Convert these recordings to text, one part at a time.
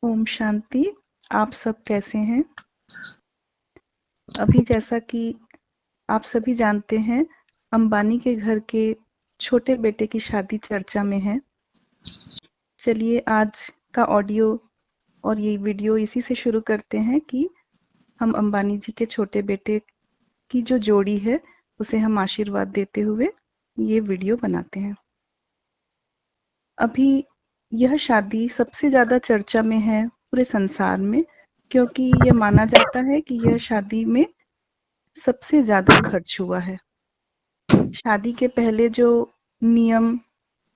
ओम शांति। आप सब कैसे हैं? अभी जैसा कि आप सभी जानते हैं, अंबानी के घर के छोटे बेटे की शादी चर्चा में है। चलिए आज का ऑडियो और ये वीडियो इसी से शुरू करते हैं कि हम अंबानी जी के छोटे बेटे की जो जोड़ी है उसे हम आशीर्वाद देते हुए ये वीडियो बनाते हैं। अभी यह शादी सबसे ज़्यादा चर्चा में है पूरे संसार में, क्योंकि यह माना जाता है कि यह शादी में सबसे ज़्यादा खर्च हुआ है। शादी के पहले जो नियम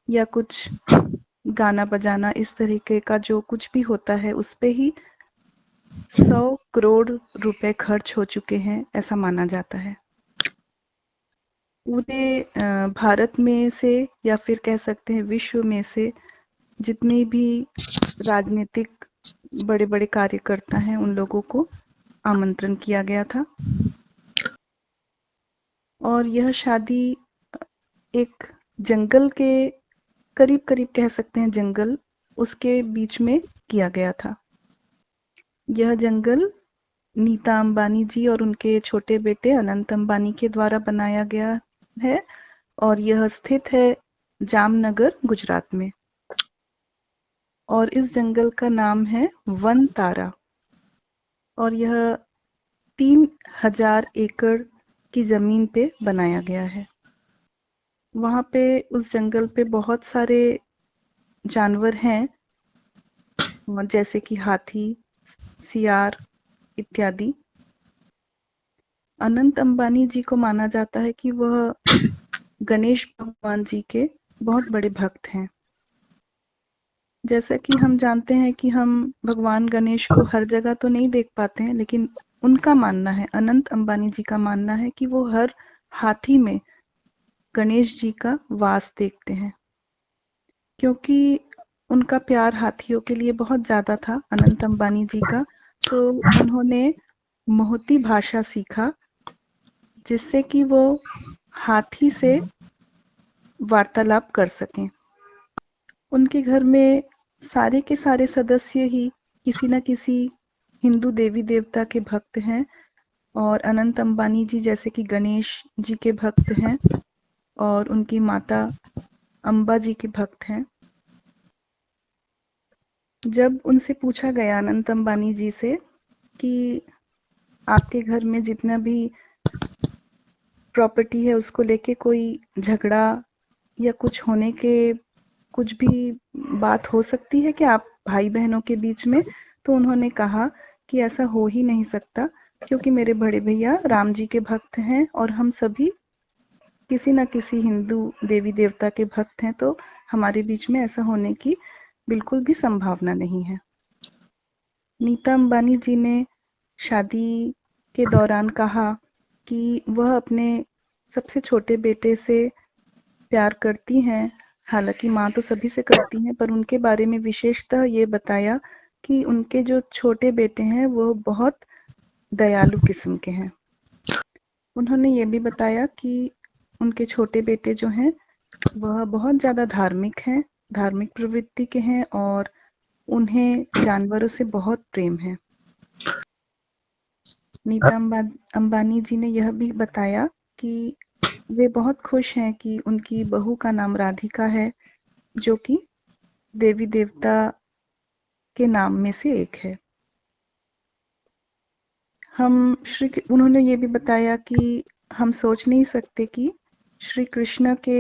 या कुछ गाना बजाना इस तरीके का जो कुछ भी होता है उस पे ही 100 करोड़ रुपए खर्च हो चुके हैं, ऐसा माना जाता है। पूरे भारत में से या फिर कह सकते हैं विश्व में से जितने भी राजनीतिक बड़े-बड़े कार्यकर्ता हैं उन लोगों को आमंत्रण किया गया था और यह शादी एक जंगल के करीब-करीब कह सकते हैं जंगल, उसके बीच में किया गया था। यह जंगल नीता अंबानी जी और उनके छोटे बेटे अनंत अंबानी के द्वारा बनाया गया है और यह स्थित है जामनगर, गुजरात में। और इस जंगल का नाम है वन तारा और यह 3000 एकड़ की जमीन पे बनाया गया है। वहाँ पे उस जंगल पे बहुत सारे जानवर हैं, जैसे कि हाथी, सियार इत्यादि। अनंत अंबानी जी को माना जाता है कि वह गणेश भगवान जी के बहुत बड़े भक्त हैं। जैसा कि हम जानते हैं कि हम भगवान गणेश को हर जगह तो नहीं देख पाते हैं, लेकिन उनका मानना है, अनंत अंबानी जी का मानना है कि वो हर हाथी में गणेश जी का वास देखते हैं, क्योंकि उनका प्यार हाथियों के लिए बहुत ज़्यादा था अनंत अंबानी जी का। तो उन्होंने मोहती भाषा सीखा, जिससे कि वो हाथी से वार्तालाप कर सकें। उनके घर में सारे के सारे सदस्य ही किसी न किसी हिंदू देवी देवता के भक्त हैं और अनंत अंबानी जी जैसे कि गणेश जी के भक्त हैं और उनकी माता अंबा जी के भक्त हैं। जब उनसे पूछा गया अनंत अंबानी जी से कि आपके घर में जितना भी प्रॉपर्टी है उसको लेके कोई झगड़ा या कुछ होने के कुछ भी बात हो सकती है कि आप भाई बहनों के बीच में, तो उन्होंने कहा कि ऐसा हो ही नहीं सकता, क्योंकि मेरे बड़े भैया राम जी के भक्त हैं और हम सभी किसी न किसी हिंदू देवी देवता के भक्त हैं, तो हमारे बीच में ऐसा होने की बिल्कुल भी संभावना नहीं है। नीता अंबानी जी ने शादी के दौरान कहा कि वह अपने सबसे छोटे बेटे से प्यार करती हैं, हालांकि माँ तो सभी से करती हैं, पर उनके बारे में विशेषतः ये बताया कि उनके जो छोटे बेटे हैं वो बहुत दयालु किस्म के हैं। उन्होंने ये भी बताया कि उनके छोटे बेटे जो हैं वह बहुत ज़्यादा धार्मिक हैं, धार्मिक प्रवृत्ति के हैं और उन्हें जानवरों से बहुत प्रेम है। नीता अंबानी जी ने यह भी बताया कि वे बहुत खुश हैं कि उनकी बहू का नाम राधिका है, जो कि देवी देवता के नाम में से एक है। उन्होंने ये भी बताया कि हम सोच नहीं सकते कि श्री कृष्ण के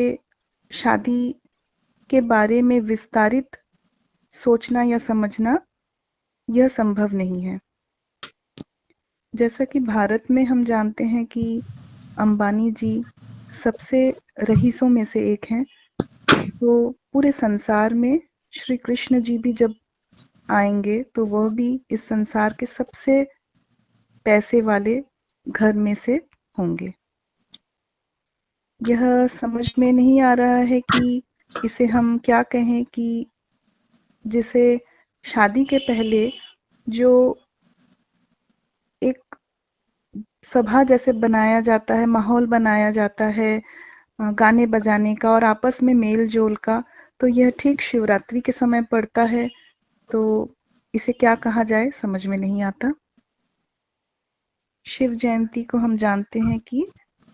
शादी के बारे में विस्तारित सोचना या समझना यह संभव नहीं है। जैसा कि भारत में हम जानते हैं कि अंबानी जी सबसे रईसों में से एक हैं, तो पूरे संसार में श्री कृष्ण जी भी जब आएंगे तो वह भी इस संसार के सबसे पैसे वाले घर में से होंगे। यह समझ में नहीं आ रहा है कि इसे हम क्या कहें कि जिसे शादी के पहले जो एक सभा जैसे बनाया जाता है, माहौल बनाया जाता है गाने बजाने का और आपस में मेल जोल का, तो यह ठीक शिवरात्रि के समय पड़ता है। तो इसे क्या कहा जाए समझ में नहीं आता। शिव जयंती को हम जानते हैं कि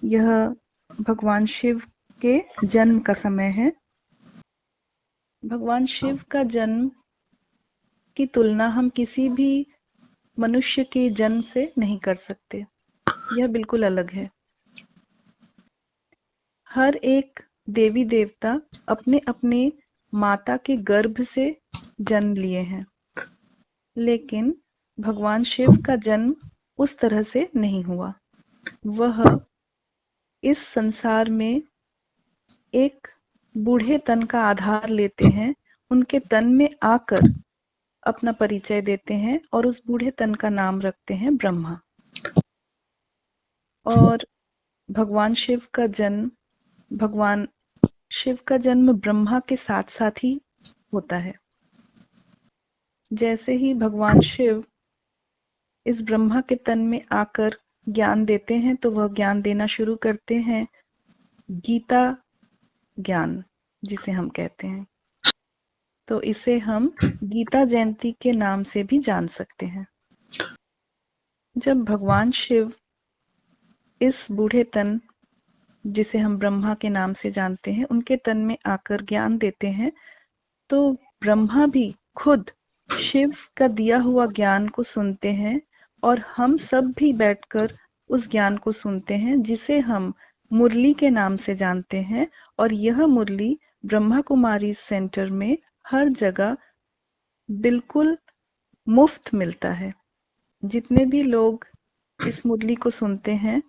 यह भगवान शिव के जन्म का समय है। भगवान शिव का जन्म की तुलना हम किसी भी मनुष्य के जन्म से नहीं कर सकते, यह बिल्कुल अलग है। हर एक देवी देवता अपने अपने माता के गर्भ से जन्म लिए हैं, लेकिन भगवान शिव का जन्म उस तरह से नहीं हुआ। वह इस संसार में एक बूढ़े तन का आधार लेते हैं, उनके तन में आकर अपना परिचय देते हैं और उस बूढ़े तन का नाम रखते हैं ब्रह्मा। और भगवान शिव का जन्म ब्रह्मा के साथ साथ ही होता है। जैसे ही भगवान शिव इस ब्रह्मा के तन में आकर ज्ञान देते हैं तो वह ज्ञान देना शुरू करते हैं गीता ज्ञान, जिसे हम कहते हैं। तो इसे हम गीता जयंती के नाम से भी जान सकते हैं। जब भगवान शिव इस बूढ़े तन, जिसे हम ब्रह्मा के नाम से जानते हैं, उनके तन में आकर ज्ञान देते हैं, तो ब्रह्मा भी खुद शिव का दिया हुआ ज्ञान को सुनते हैं और हम सब भी बैठकर उस ज्ञान को सुनते हैं, जिसे हम मुरली के नाम से जानते हैं। और यह मुरली ब्रह्मा कुमारी सेंटर में हर जगह बिल्कुल मुफ्त मिलता है। जितने भी लोग इस मुरली को सुनते हैं,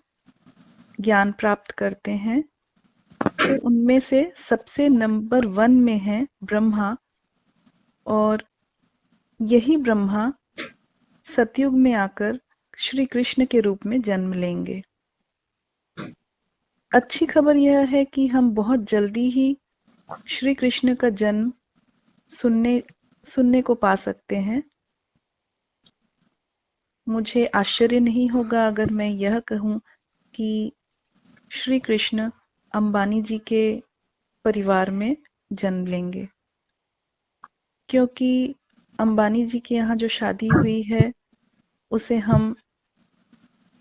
ज्ञान प्राप्त करते हैं, तो उनमें से सबसे नंबर 1 में है ब्रह्मा। और यही ब्रह्मा सतयुग में आकर श्री कृष्ण के रूप में जन्म लेंगे। अच्छी खबर यह है कि हम बहुत जल्दी ही श्री कृष्ण का जन्म सुनने को पा सकते हैं। मुझे आश्चर्य नहीं होगा अगर मैं यह कहूं कि श्री कृष्ण अंबानी जी के परिवार में जन्म लेंगे, क्योंकि अंबानी जी के यहाँ जो शादी हुई है उसे हम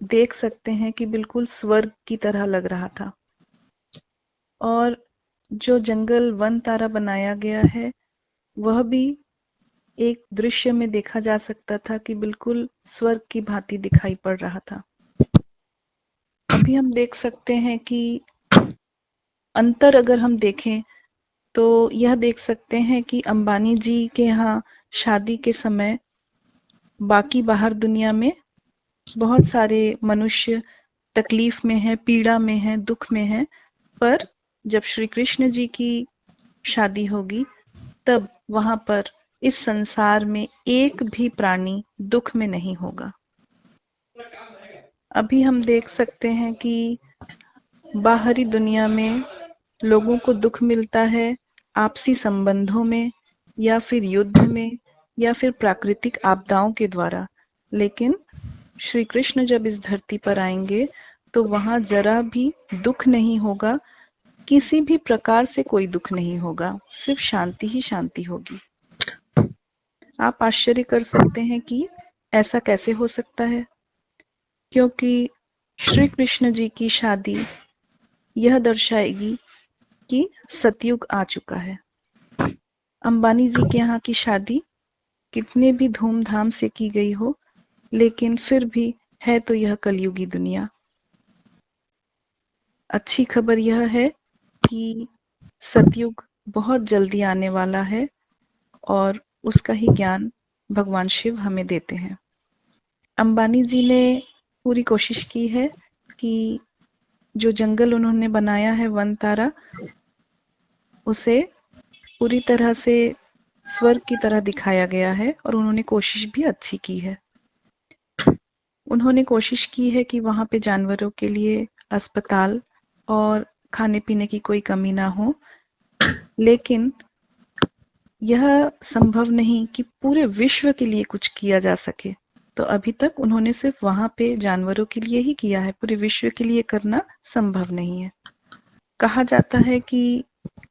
देख सकते हैं कि बिल्कुल स्वर्ग की तरह लग रहा था। और जो जंगल वन तारा बनाया गया है वह भी एक दृश्य में देखा जा सकता था कि बिल्कुल स्वर्ग की भांति दिखाई पड़ रहा था। अभी हम देख सकते हैं कि अंतर अगर हम देखें तो यह देख सकते हैं कि अंबानी जी के यहाँ शादी के समय बाकी बाहर दुनिया में बहुत सारे मनुष्य तकलीफ में हैं, पीड़ा में हैं, दुख में हैं, पर जब श्री कृष्ण जी की शादी होगी तब वहां पर इस संसार में एक भी प्राणी दुख में नहीं होगा। अभी हम देख सकते हैं कि बाहरी दुनिया में लोगों को दुख मिलता है आपसी संबंधों में, या फिर युद्ध में, या फिर प्राकृतिक आपदाओं के द्वारा। लेकिन श्री कृष्ण जब इस धरती पर आएंगे तो वहां जरा भी दुख नहीं होगा, किसी भी प्रकार से कोई दुख नहीं होगा, सिर्फ शांति ही शांति होगी। आप आश्चर्य कर सकते हैं कि ऐसा कैसे हो सकता है, क्योंकि श्री कृष्ण जी की शादी यह दर्शाएगी कि सतयुग आ चुका है। अंबानी जी के यहाँ की शादी कितने भी धूमधाम से की गई हो, लेकिन फिर भी है तो यह कलयुगी दुनिया। अच्छी खबर यह है कि सतयुग बहुत जल्दी आने वाला है और उसका ही ज्ञान भगवान शिव हमें देते हैं। अंबानी जी ने पूरी कोशिश की है कि जो जंगल उन्होंने बनाया है वन तारा, उसे पूरी तरह से स्वर्ग की तरह दिखाया गया है और उन्होंने कोशिश भी अच्छी की है। उन्होंने कोशिश की है कि वहां पे जानवरों के लिए अस्पताल और खाने पीने की कोई कमी ना हो, लेकिन यह संभव नहीं कि पूरे विश्व के लिए कुछ किया जा सके। तो अभी तक उन्होंने सिर्फ वहां पे जानवरों के लिए ही किया है, पूरे विश्व के लिए करना संभव नहीं है। कहा जाता है कि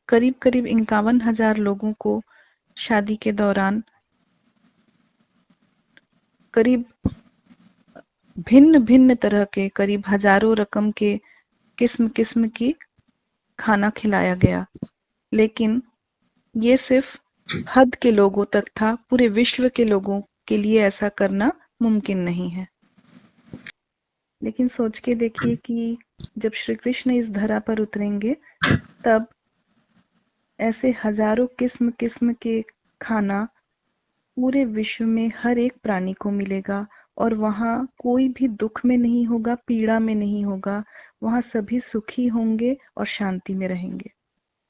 करीब करीब 51,000 लोगों को शादी के दौरान करीब भिन्न भिन्न तरह के, करीब हजारों रकम के किस्म किस्म की खाना खिलाया गया, लेकिन ये सिर्फ हद के लोगों तक था। पूरे विश्व के लोगों के लिए ऐसा करना मुमकिन नहीं है। लेकिन सोच के देखिए कि जब श्री कृष्ण इस धरा पर उतरेंगे, तब ऐसे हजारों किस्म किस्म के खाना पूरे विश्व में हर एक प्राणी को मिलेगा, और वहाँ कोई भी दुख में नहीं होगा, पीड़ा में नहीं होगा। वहाँ सभी सुखी होंगे और शांति में रहेंगे।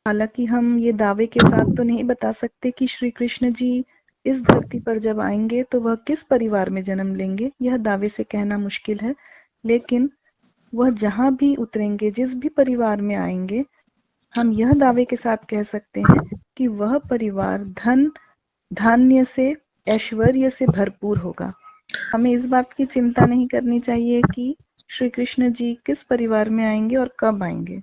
हालांकि हम ये दावे के साथ तो नहीं बता सकते कि श्री कृष्ण जी इस धरती पर जब आएंगे तो वह किस परिवार में जन्म लेंगे, यह दावे से कहना मुश्किल है। लेकिन वह जहां भी उतरेंगे, जिस भी परिवार में आएंगे, हम यह दावे के साथ कह सकते हैं कि वह परिवार धन धान्य से, ऐश्वर्य से भरपूर होगा। हमें इस बात की चिंता नहीं करनी चाहिए कि श्री कृष्ण जी किस परिवार में आएंगे और कब आएंगे।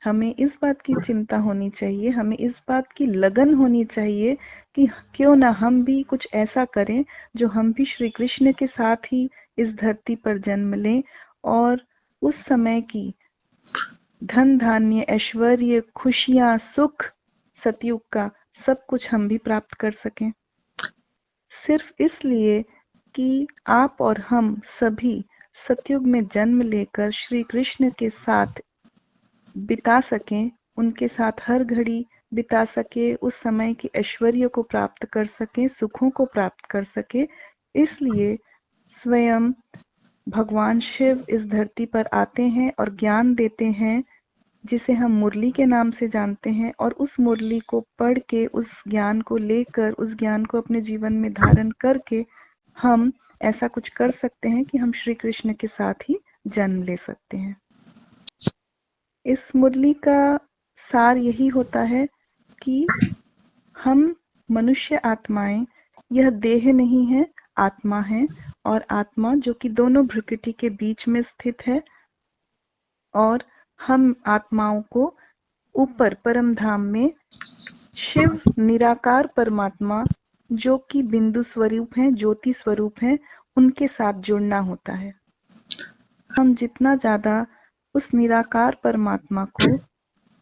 हमें इस बात की चिंता होनी चाहिए, हमें इस बात की लगन होनी चाहिए कि क्यों ना हम भी कुछ ऐसा करें जो हम भी श्री कृष्ण के साथ ही इस धरती पर जन्म लें, और उस समय की धन धान्य, ऐश्वर्य, खुशियां, सुख, सतयुग का सब कुछ हम भी प्राप्त कर सकें। सिर्फ इसलिए कि आप और हम सभी सतयुग में जन्म लेकर श्री कृष्ण के साथ बिता सकें, उनके साथ हर घड़ी बिता सके, उस समय की ऐश्वर्य को प्राप्त कर सकें, सुखों को प्राप्त कर सके, इसलिए स्वयं भगवान शिव इस धरती पर आते हैं और ज्ञान देते हैं, जिसे हम मुरली के नाम से जानते हैं। और उस मुरली को पढ़ के, उस ज्ञान को लेकर, उस ज्ञान को अपने जीवन में धारण करके हम ऐसा कुछ कर सकते हैं कि हम श्री कृष्ण के साथ ही जन्म ले सकते हैं। इस मुरली का सार यही होता है कि हम मनुष्य आत्माएं, यह देह नहीं है, आत्मा है, और आत्मा जो कि दोनों भ्रुकुटी के बीच में स्थित है, और हम आत्माओं को ऊपर परम धाम में शिव निराकार परमात्मा जो कि बिंदु स्वरूप हैं, ज्योति स्वरूप हैं, उनके साथ जुड़ना होता है। हम जितना ज्यादा उस निराकार परमात्मा को,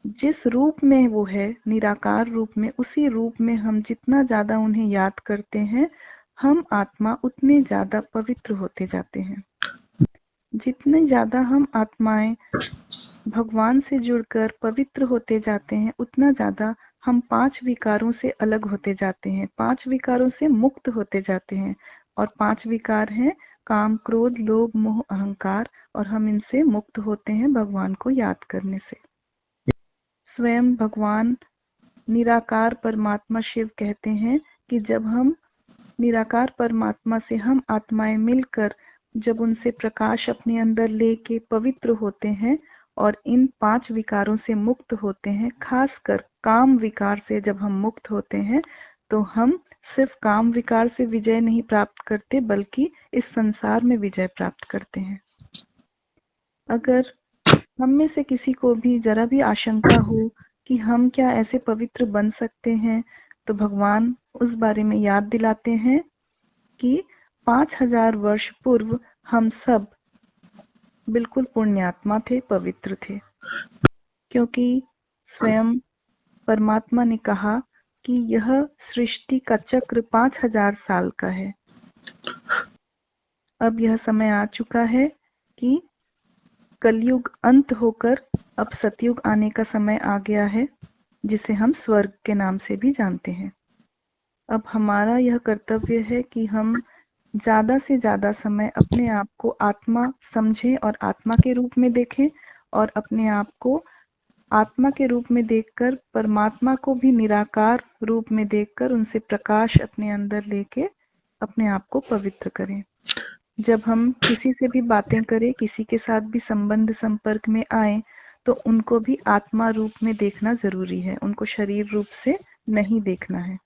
जिस रूप में वो है, निराकार रूप में, उसी रूप में हम जितना ज्यादा उन्हें याद करते हैं, हम आत्मा उतने ज्यादा पवित्र होते जाते हैं। जितने ज्यादा हम आत्माएं भगवान से जुड़कर पवित्र होते जाते हैं, उतना ज्यादा हम 5 विकारों से अलग होते जाते हैं, 5 विकारों से मुक्त होते जाते हैं। और 5 विकार हैं काम, क्रोध, लोभ, मोह, अहंकार, और हम इनसे मुक्त होते हैं भगवान को याद करने से। स्वयं भगवान निराकार परमात्मा शिव कहते हैं कि जब हम निराकार परमात्मा से, हम आत्माएं मिलकर जब उनसे प्रकाश अपने अंदर लेके पवित्र होते हैं और इन 5 विकारों से मुक्त होते हैं, खासकर काम विकार से जब हम मुक्त होते हैं, तो हम सिर्फ काम विकार से विजय नहीं प्राप्त करते, बल्कि इस संसार में विजय प्राप्त करते हैं। अगर हम में से किसी को भी जरा भी आशंका हो कि हम क्या ऐसे पवित्र बन सकते हैं, तो भगवान उस बारे में याद दिलाते हैं कि 5000 वर्ष पूर्व हम सब बिल्कुल पुण्यात्मा थे, पवित्र थे, क्योंकि स्वयं परमात्मा ने कहा कि यह सृष्टि का चक्र 5000 साल का है। अब यह समय आ चुका है कि कलयुग अंत होकर अब सतयुग आने का समय आ गया है, जिसे हम स्वर्ग के नाम से भी जानते हैं। अब हमारा यह कर्तव्य है कि हम ज्यादा से ज्यादा समय अपने आप को आत्मा समझें और आत्मा के रूप में देखें, और अपने आप को आत्मा के रूप में देखकर परमात्मा को भी निराकार रूप में देखकर उनसे प्रकाश अपने अंदर लेके अपने आप को पवित्र करें। जब हम किसी से भी बातें करें, किसी के साथ भी संबंध संपर्क में आए, तो उनको भी आत्मा रूप में देखना जरूरी है, उनको शरीर रूप से नहीं देखना है।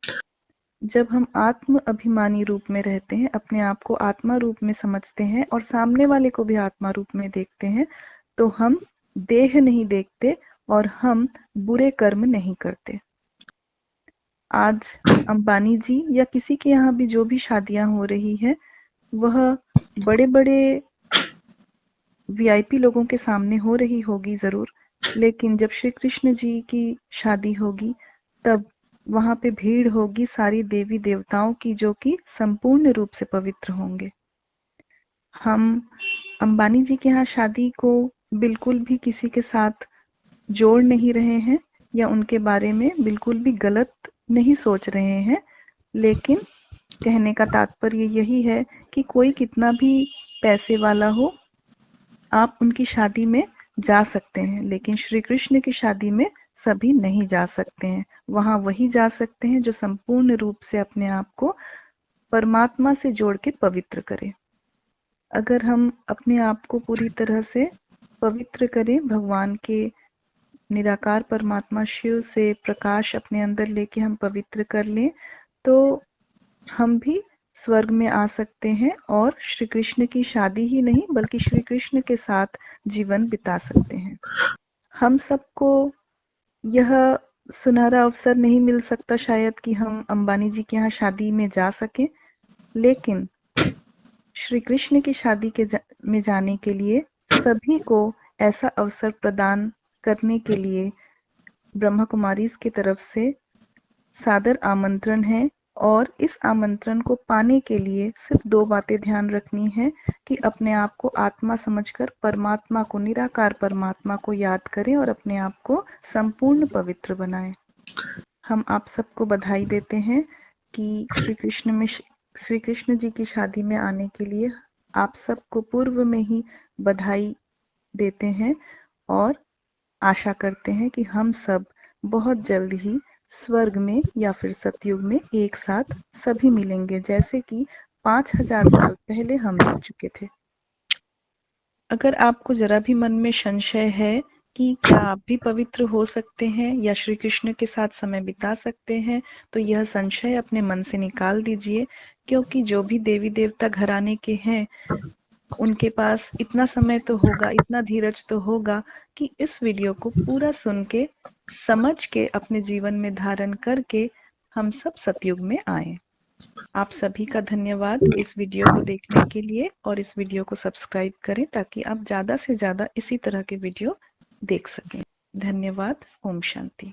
जब हम आत्म अभिमानी रूप में रहते हैं, अपने आप को आत्मा रूप में समझते हैं और सामने वाले को भी आत्मा रूप में देखते हैं, तो हम देह नहीं देखते और हम बुरे कर्म नहीं करते। आज अंबानी जी या किसी के यहाँ भी जो भी शादियां हो रही है, वह बड़े-बड़े वीआईपी लोगों के सामने हो रही होगी ज़रूर, लेकिन जब श्री कृष्ण जी की शादी होगी, तब वहाँ पे भीड़ होगी सारी देवी देवताओं की, जो कि संपूर्ण रूप से पवित्र होंगे। हम अंबानी जी के यहाँ शादी को बिल्कुल भी किसी के साथ जोड़ नहीं रहे हैं या उनके बारे में बिल्कुल भी गलत नहीं सोच रहे हैं, लेकिन कहने का तात्पर्य यही है कि कोई कितना भी पैसे वाला हो, आप उनकी शादी में जा सकते हैं, लेकिन श्री कृष्ण की शादी में सभी नहीं जा सकते हैं। वहां वही जा सकते हैं जो संपूर्ण रूप से अपने आप को परमात्मा से जोड़ के पवित्र करें। अगर हम अपने आप को पूरी तरह से पवित्र करें, भगवान के निराकार परमात्मा शिव से प्रकाश अपने अंदर लेके हम पवित्र कर लें, तो हम भी स्वर्ग में आ सकते हैं और श्री कृष्ण की शादी ही नहीं बल्कि श्री कृष्ण के साथ जीवन बिता सकते हैं। हम सबको यह सुनहरा अवसर नहीं मिल सकता शायद कि हम अंबानी जी के यहाँ शादी में जा सकें, लेकिन श्री कृष्ण की शादी में जाने के लिए सभी को ऐसा अवसर प्रदान करने के लिए ब्रह्मा कुमारीज की तरफ से सादर आमंत्रण है। और इस आमंत्रण को पाने के लिए सिर्फ 2 बातें ध्यान रखनी है कि अपने आप को आत्मा समझकर परमात्मा को, निराकार परमात्मा को याद करें और अपने आप को संपूर्ण पवित्र बनाएं। हम आप सबको बधाई देते हैं कि श्री कृष्ण जी की शादी में आने के लिए आप सबको पूर्व में ही बधाई देते हैं और आशा करते हैं कि हम सब बहुत जल्द ही स्वर्ग में या फिर सतयुग में एक साथ सभी मिलेंगे, जैसे कि 5000 साल पहले हम मिल चुके थे। अगर आपको जरा भी मन में संशय है कि क्या आप भी पवित्र हो सकते हैं या श्री कृष्ण के साथ समय बिता सकते हैं, तो यह संशय अपने मन से निकाल दीजिए, क्योंकि जो भी देवी देवता घराने के हैं, उनके पास इतना समय तो होगा, इतना धीरज तो होगा कि इस वीडियो को पूरा सुन के, समझ के, अपने जीवन में धारण करके हम सब सतयुग में आए। आप सभी का धन्यवाद इस वीडियो को देखने के लिए, और इस वीडियो को सब्सक्राइब करें ताकि आप ज़्यादा से ज़्यादा इसी तरह के वीडियो देख सकें। धन्यवाद। ओम शांति।